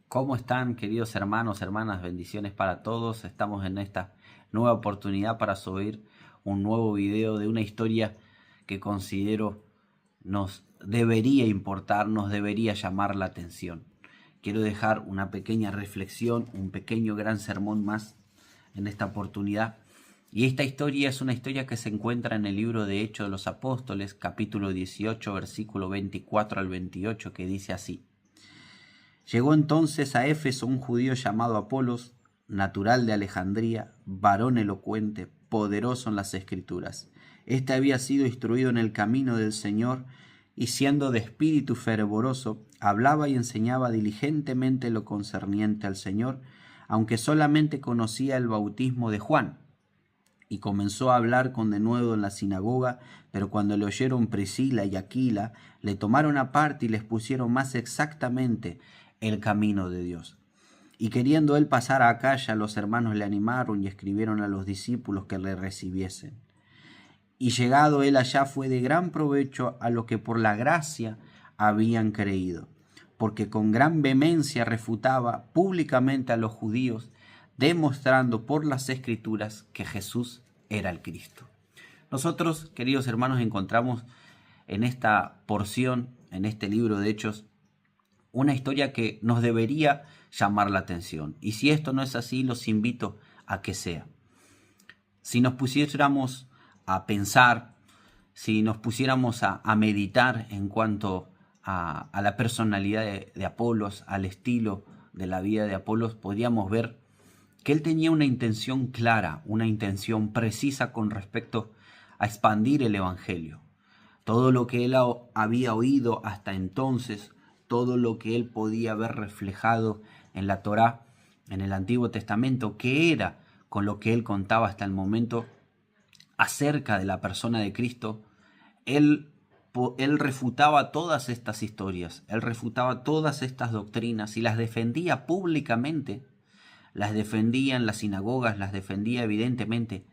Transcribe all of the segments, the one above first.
¿Cómo están, queridos hermanos, hermanas? Bendiciones para todos. Estamos en esta nueva oportunidad para subir un nuevo video de una historia que considero nos debería importar, nos debería llamar la atención. Quiero dejar una pequeña reflexión, un pequeño gran sermón más en esta oportunidad. Y esta historia es una historia que se encuentra en el libro de Hechos de los Apóstoles, capítulo 18, versículo 24 al 28, que dice así. Llegó entonces a Éfeso un judío llamado Apolos, natural de Alejandría, varón elocuente, poderoso en las Escrituras. Este había sido instruido en el camino del Señor y siendo de espíritu fervoroso, hablaba y enseñaba diligentemente lo concerniente al Señor, aunque solamente conocía el bautismo de Juan. Y comenzó a hablar con denuedo en la sinagoga, pero cuando le oyeron Priscila y Aquila, le tomaron aparte y les pusieron más exactamente el camino de Dios. Y queriendo él pasar a Acaya, los hermanos le animaron y escribieron a los discípulos que le recibiesen. Y llegado él allá fue de gran provecho a los que por la gracia habían creído, porque con gran vehemencia refutaba públicamente a los judíos, demostrando por las Escrituras que Jesús era el Cristo. Nosotros, queridos hermanos, encontramos en esta porción, en este libro de Hechos, una historia que nos debería llamar la atención. Y si esto no es así, los invito a que sea. Si nos pusiéramos a pensar, si nos pusiéramos a meditar en cuanto a la personalidad de Apolos, al estilo de la vida de Apolos, podríamos ver que él tenía una intención clara, una intención precisa con respecto a expandir el Evangelio. Todo lo que él había oído hasta entonces, todo lo que él podía ver reflejado en la Torá, en el Antiguo Testamento, que era con lo que él contaba hasta el momento acerca de la persona de Cristo, él refutaba todas estas historias, él refutaba todas estas doctrinas y las defendía públicamente, las defendía en las sinagogas, las defendía evidentemente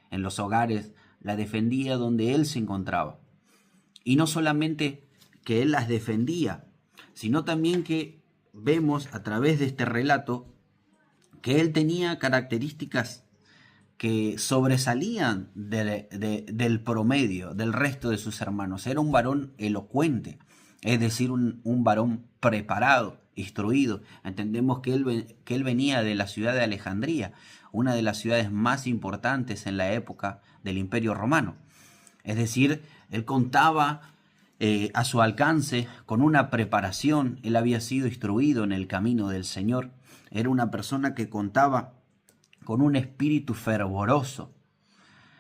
en los hogares, las defendía donde él se encontraba. Y no solamente que él las defendía, sino también que vemos a través de este relato que él tenía características que sobresalían del promedio, del resto de sus hermanos. Era un varón elocuente, es decir, un varón preparado, instruido. Entendemos que él venía de la ciudad de Alejandría, una de las ciudades más importantes en la época del Imperio Romano. Es decir, él contaba a su alcance con una preparación, él había sido instruido en el camino del Señor, era una persona que contaba con un espíritu fervoroso,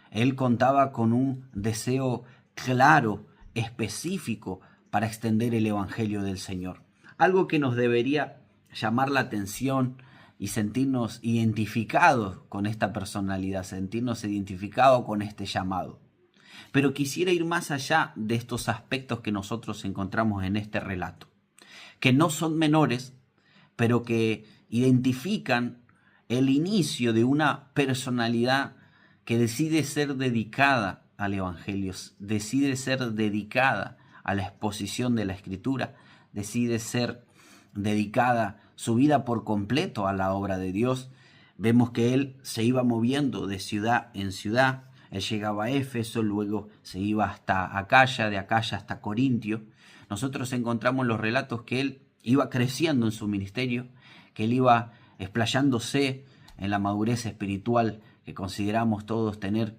él contaba con un deseo claro, específico para extender el Evangelio del Señor. Algo que nos debería llamar la atención y sentirnos identificados con esta personalidad, sentirnos identificados con este llamado. Pero quisiera ir más allá de estos aspectos que nosotros encontramos en este relato, que no son menores, pero que identifican el inicio de una personalidad que decide ser dedicada al Evangelio, decide ser dedicada a la exposición de la Escritura, decide ser dedicada su vida por completo a la obra de Dios. Vemos que él se iba moviendo de ciudad en ciudad. Él llegaba a Éfeso, luego se iba hasta Acaya, de Acaya hasta Corintio. Nosotros encontramos los relatos que él iba creciendo en su ministerio, que él iba explayándose en la madurez espiritual que consideramos todos tener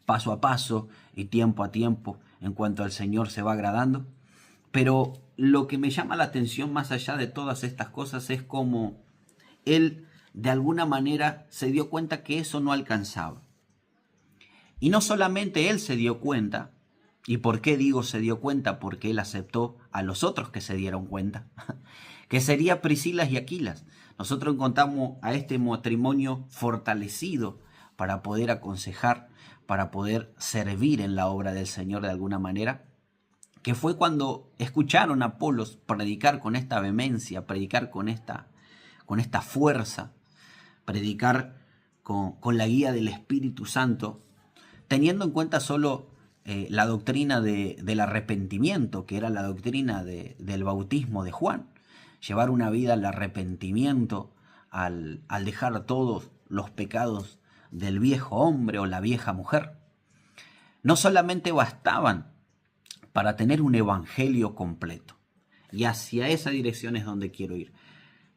paso a paso y tiempo a tiempo en cuanto al Señor se va agradando. Pero lo que me llama la atención más allá de todas estas cosas es cómo él de alguna manera se dio cuenta que eso no alcanzaba. Y no solamente él se dio cuenta, ¿y por qué digo se dio cuenta? Porque él aceptó a los otros que se dieron cuenta, que sería Priscila y Aquilas. Nosotros encontramos a este matrimonio fortalecido para poder aconsejar, para poder servir en la obra del Señor de alguna manera, que fue cuando escucharon a Apolos predicar con esta vehemencia, predicar con esta fuerza, predicar con la guía del Espíritu Santo, teniendo en cuenta solo la doctrina del arrepentimiento, que era la doctrina del bautismo de Juan. llevar una vida al arrepentimiento, al dejar todos los pecados del viejo hombre o la vieja mujer. No solamente bastaban para tener un evangelio completo. Y hacia esa dirección es donde quiero ir.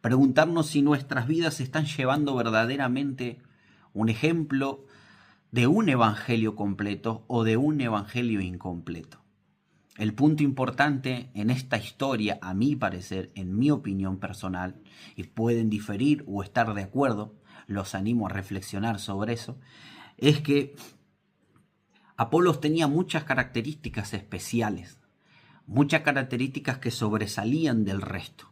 Preguntarnos si nuestras vidas están llevando verdaderamente un ejemplo de un evangelio completo o de un evangelio incompleto. El punto importante en esta historia, a mi parecer, en mi opinión personal, y pueden diferir o estar de acuerdo, los animo a reflexionar sobre eso, es que Apolos tenía muchas características especiales, muchas características que sobresalían del resto.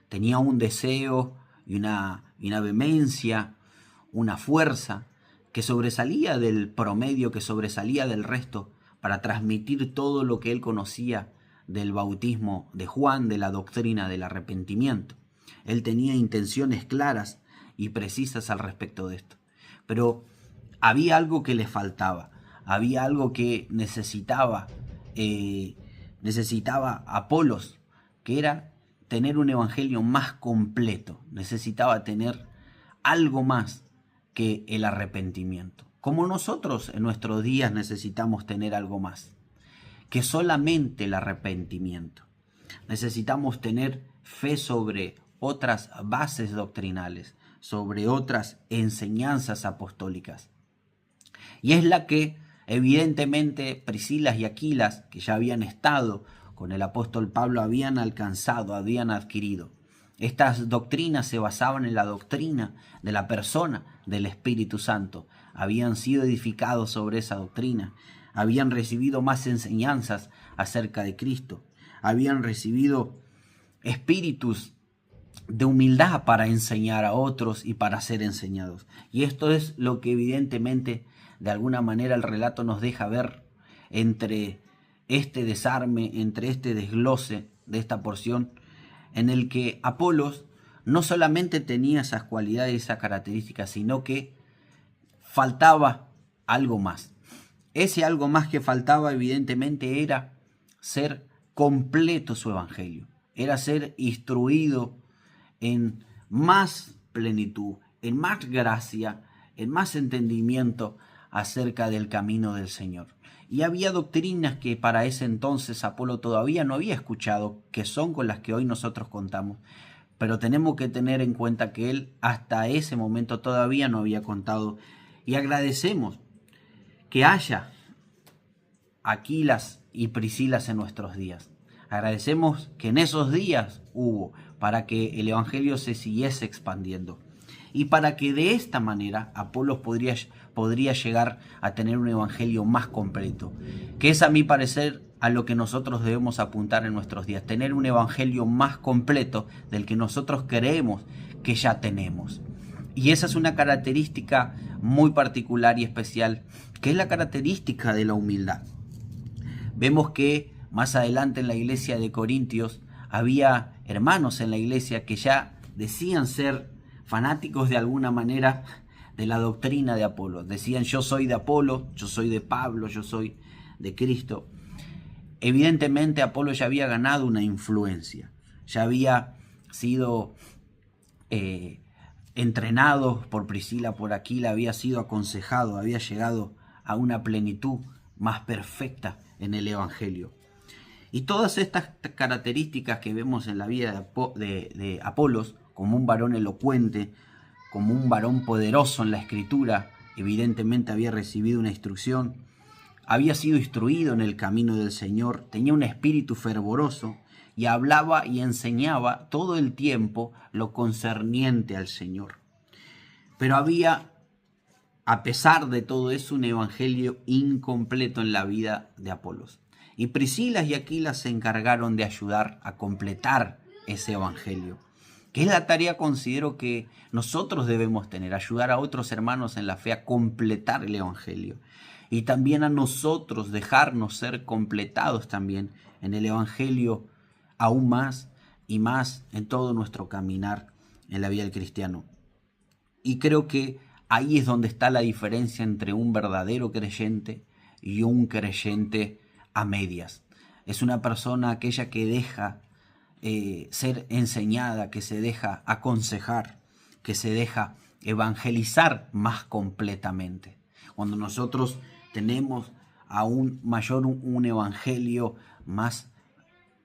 Tenía un deseo y una vehemencia, una fuerza que sobresalía del promedio, que sobresalía del resto, para transmitir todo lo que él conocía del bautismo de Juan, de la doctrina del arrepentimiento. Él tenía intenciones claras y precisas al respecto de esto. Pero había algo que le faltaba, había algo que necesitaba Apolos, que era tener un evangelio más completo, necesitaba tener algo más que el arrepentimiento. Como nosotros en nuestros días necesitamos tener algo más que solamente el arrepentimiento. Necesitamos tener fe sobre otras bases doctrinales, sobre otras enseñanzas apostólicas. Y es la que evidentemente Priscila y Aquilas, que ya habían estado con el apóstol Pablo, habían alcanzado, habían adquirido. Estas doctrinas se basaban en la doctrina de la persona del Espíritu Santo. Habían sido edificados sobre esa doctrina. Habían recibido más enseñanzas acerca de Cristo. Habían recibido espíritus de humildad para enseñar a otros y para ser enseñados. Y esto es lo que evidentemente, de alguna manera, el relato nos deja ver entre este desarme, entre este desglose de esta porción, en el que Apolos no solamente tenía esas cualidades y esas características, sino que faltaba algo más. Ese algo más que faltaba evidentemente era ser completo su evangelio, era ser instruido en más plenitud, en más gracia, en más entendimiento acerca del camino del Señor. Y había doctrinas que para ese entonces Apolo todavía no había escuchado, que son con las que hoy nosotros contamos, pero tenemos que tener en cuenta que él hasta ese momento todavía no había contado. Y agradecemos que haya Aquilas y Priscilas en nuestros días. Agradecemos que en esos días hubo, para que el evangelio se siguiese expandiendo. Y para que de esta manera Apolos podría llegar a tener un evangelio más completo. Que es, a mi parecer, a lo que nosotros debemos apuntar en nuestros días. Tener un evangelio más completo del que nosotros creemos que ya tenemos. Y esa es una característica muy particular y especial, que es la característica de la humildad. Vemos que más adelante en la iglesia de Corintios había hermanos en la iglesia que ya decían ser fanáticos de alguna manera de la doctrina de Apolo. Decían: yo soy de Apolo, yo soy de Pablo, yo soy de Cristo. Evidentemente Apolo ya había ganado una influencia, ya había sido entrenado por Priscila, por Aquila, había sido aconsejado, había llegado a una plenitud más perfecta en el evangelio. Y todas estas características que vemos en la vida de Apolos, como un varón elocuente, como un varón poderoso en la escritura, evidentemente había recibido una instrucción, había sido instruido en el camino del Señor, tenía un espíritu fervoroso y hablaba y enseñaba todo el tiempo lo concerniente al Señor. Pero había, a pesar de todo eso, un evangelio incompleto en la vida de Apolos. Y Priscila y Aquila se encargaron de ayudar a completar ese evangelio, que es la tarea, considero, que nosotros debemos tener: ayudar a otros hermanos en la fe a completar el evangelio. Y también a nosotros dejarnos ser completados también en el evangelio aún más y más en todo nuestro caminar en la vida del cristiano. Y creo que ahí es donde está la diferencia entre un verdadero creyente y un creyente a medias. Es una persona aquella que deja ser enseñada, que se deja aconsejar, que se deja evangelizar más completamente. Cuando nosotros tenemos aún mayor un evangelio más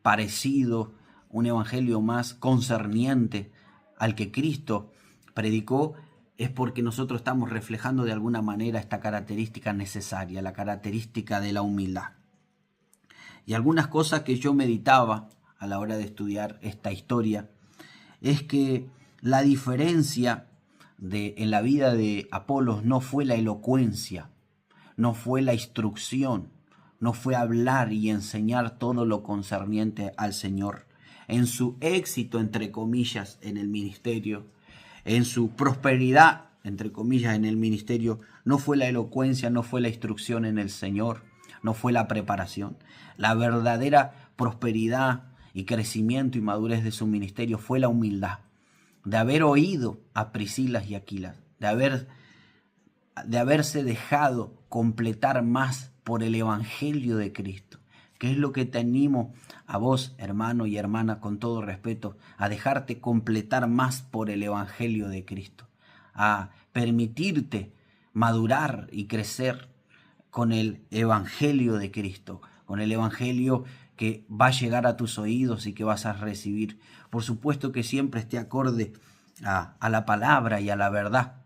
parecido, un evangelio más concerniente al que Cristo predicó, es porque nosotros estamos reflejando de alguna manera esta característica necesaria, la característica de la humildad. Y algunas cosas que yo meditaba a la hora de estudiar esta historia es que la diferencia en la vida de Apolos no fue la elocuencia, no fue la instrucción, no fue hablar y enseñar todo lo concerniente al Señor. En su éxito, entre comillas, en el ministerio, en su prosperidad, entre comillas, en el ministerio, no fue la elocuencia, no fue la instrucción en el Señor, no fue la preparación. La verdadera prosperidad y crecimiento y madurez de su ministerio fue la humildad, de haber oído a Priscila y Aquila, de haberse dejado completar más por el Evangelio de Cristo. ¿Qué es lo que te animo a vos, hermano y hermana, con todo respeto, a dejarte completar más por el Evangelio de Cristo? A permitirte madurar y crecer con el Evangelio de Cristo, con el Evangelio que va a llegar a tus oídos y que vas a recibir. Por supuesto que siempre esté acorde a la palabra y a la verdad,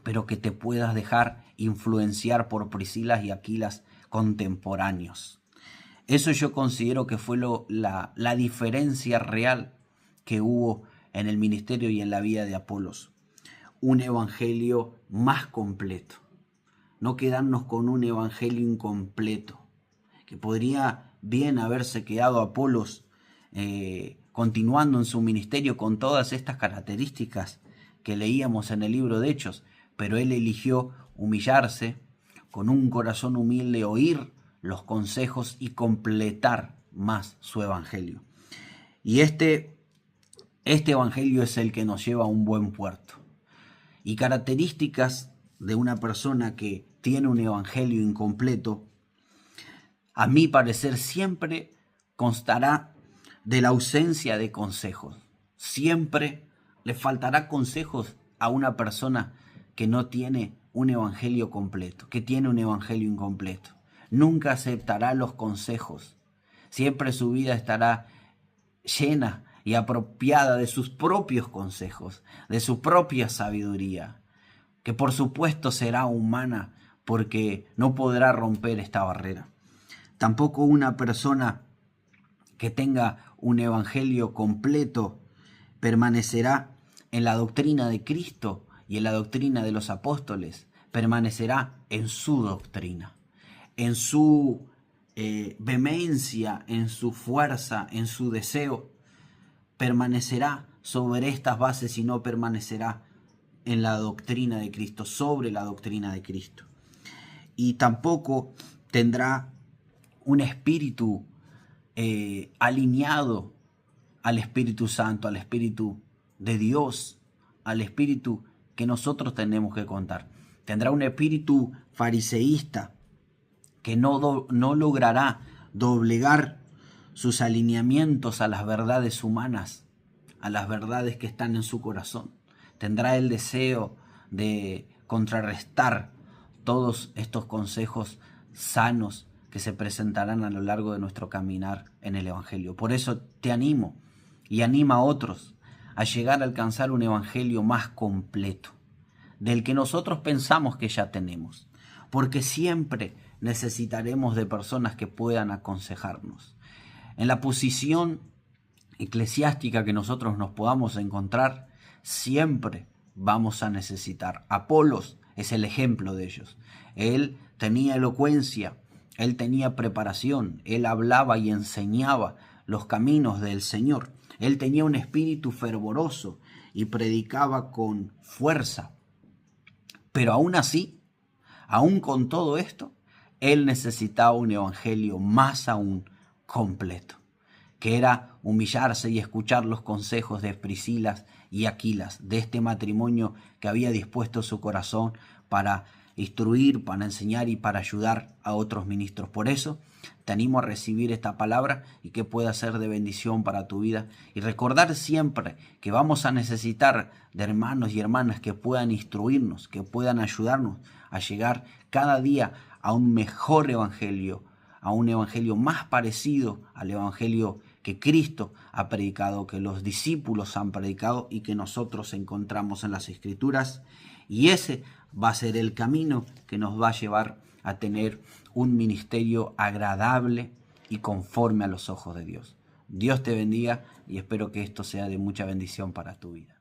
pero que te puedas dejar influenciar por Priscilas y Aquilas contemporáneos. Eso yo considero que fue la diferencia real que hubo en el ministerio y en la vida de Apolos. Un evangelio más completo. No quedarnos con un evangelio incompleto, que podría bien haberse quedado Apolos continuando en su ministerio con todas estas características que leíamos en el libro de Hechos, pero él eligió humillarse, con un corazón humilde, oír los consejos y completar más su evangelio. Y este evangelio es el que nos lleva a un buen puerto. Y características de una persona que tiene un evangelio incompleto, a mi parecer, siempre constará de la ausencia de consejos. Siempre le faltará consejos a una persona que no tiene un evangelio completo, que tiene un evangelio incompleto. Nunca aceptará los consejos. Siempre su vida estará llena y apropiada de sus propios consejos, de su propia sabiduría, que por supuesto será humana porque no podrá romper esta barrera. Tampoco una persona que tenga un evangelio completo permanecerá en la doctrina de Cristo y en la doctrina de los apóstoles, permanecerá en su doctrina, en su vehemencia, en su fuerza, en su deseo. Permanecerá sobre estas bases y no permanecerá en la doctrina de Cristo, sobre la doctrina de Cristo. Y tampoco tendrá un espíritu alineado al Espíritu Santo, al Espíritu de Dios, al Espíritu que nosotros tenemos que contar. Tendrá un espíritu fariseísta que no logrará doblegar sus alineamientos a las verdades humanas, a las verdades que están en su corazón. Tendrá el deseo de contrarrestar todos estos consejos sanos que se presentarán a lo largo de nuestro caminar en el Evangelio. Por eso te animo y anima a otros a llegar a alcanzar un Evangelio más completo, del que nosotros pensamos que ya tenemos, porque siempre necesitaremos de personas que puedan aconsejarnos. En la posición eclesiástica que nosotros nos podamos encontrar, siempre vamos a necesitar. Apolos es el ejemplo de ellos. Él tenía elocuencia, él tenía preparación, él hablaba y enseñaba los caminos del Señor. Él tenía un espíritu fervoroso y predicaba con fuerza. Pero aún así, aún con todo esto, él necesitaba un evangelio más aún completo, que era humillarse y escuchar los consejos de Priscilas y Aquilas, de este matrimonio que había dispuesto su corazón para instruir, para enseñar y para ayudar a otros ministros. Por eso te animo a recibir esta palabra y que pueda ser de bendición para tu vida. Y recordar siempre que vamos a necesitar de hermanos y hermanas que puedan instruirnos, que puedan ayudarnos a llegar cada día a un mejor evangelio, a un evangelio más parecido al evangelio que Cristo ha predicado, que los discípulos han predicado y que nosotros encontramos en las Escrituras. Y ese va a ser el camino que nos va a llevar a tener un ministerio agradable y conforme a los ojos de Dios. Dios te bendiga y espero que esto sea de mucha bendición para tu vida.